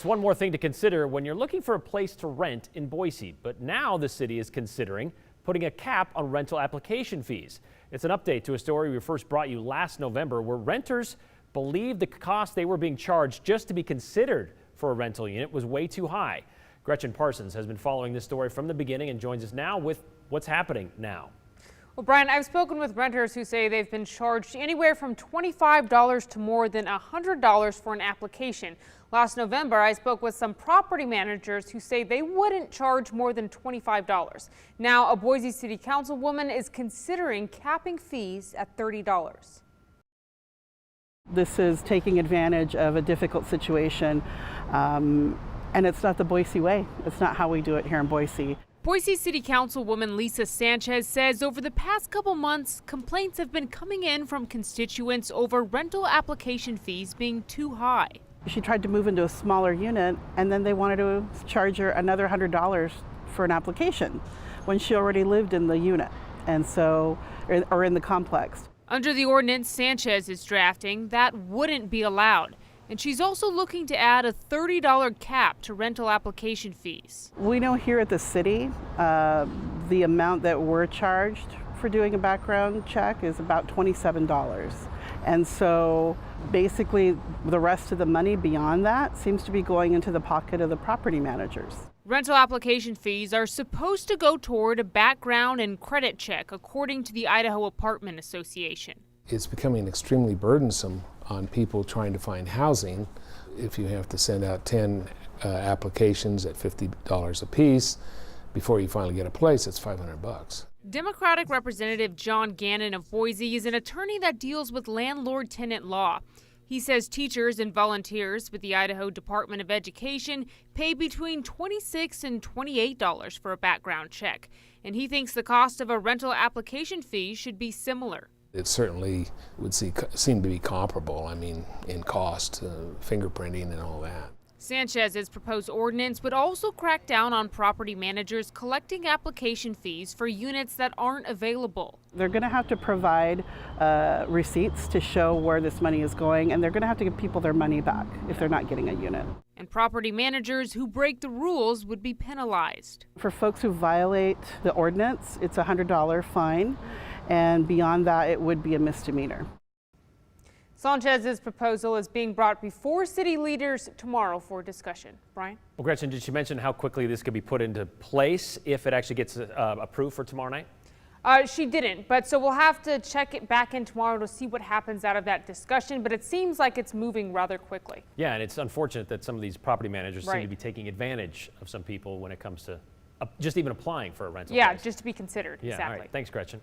It's one more thing to consider when you're looking for a place to rent in Boise, but now the city is considering putting a cap on rental application fees. It's an update to a story we first brought you last November, where renters believed the cost they were being charged just to be considered for a rental unit was way too high. Gretchen Parsons has been following this story from the beginning and joins us now with what's happening now. Well, Brian, I've spoken with renters who say they've been charged anywhere from $25 to more than $100 for an application. Last November, I spoke with some property managers who say they wouldn't charge more than $25. Now, a Boise City Council woman is considering capping fees at $30. This is taking advantage of a difficult situation, and it's not the Boise way. It's not how we do it here in Boise. Boise City Councilwoman Lisa Sanchez says over the past couple months, complaints have been coming in from constituents over rental application fees being too high. She tried to move into a smaller unit, and then they wanted to charge her another $100 for an application when she already lived in the unit, and so, or in the complex. Under the ordinance Sanchez is drafting, that wouldn't be allowed. And she's also looking to add a $30 cap to rental application fees. We know here at the city, the amount that we're charged for doing a background check is about $27. And so basically the rest of the money beyond that seems to be going into the pocket of the property managers. Rental application fees are supposed to go toward a background and credit check, according to the Idaho Apartment Association. It's becoming extremely burdensome on people trying to find housing. If you have to send out 10 applications at $50 a piece before you finally get a place, it's $500. Democratic Representative John Gannon of Boise is an attorney that deals with landlord-tenant law. He says teachers and volunteers with the Idaho Department of Education pay between $26 and $28 for a background check, and he thinks the cost of a rental application fee should be similar. It certainly would seem to be comparable, in cost, fingerprinting and all that. Sanchez's proposed ordinance would also crack down on property managers collecting application fees for units that aren't available. They're going to have to provide receipts to show where this money is going, and they're going to have to give people their money back if they're not getting a unit. And property managers who break the rules would be penalized. For folks who violate the ordinance, it's a $100 fine, and beyond that, it would be a misdemeanor. Sanchez's proposal is being brought before city leaders tomorrow for discussion. Brian? Well, Gretchen, did she mention how quickly this could be put into place if it actually gets approved for tomorrow night? She didn't, but so we'll have to check it back in tomorrow to see what happens out of that discussion, but it seems like it's moving rather quickly. Yeah, and it's unfortunate that some of these property managers Right. seem to be taking advantage of some people when it comes to just even applying for a rental Yeah, place. just to be considered. Yeah, Exactly. all right. Thanks, Gretchen.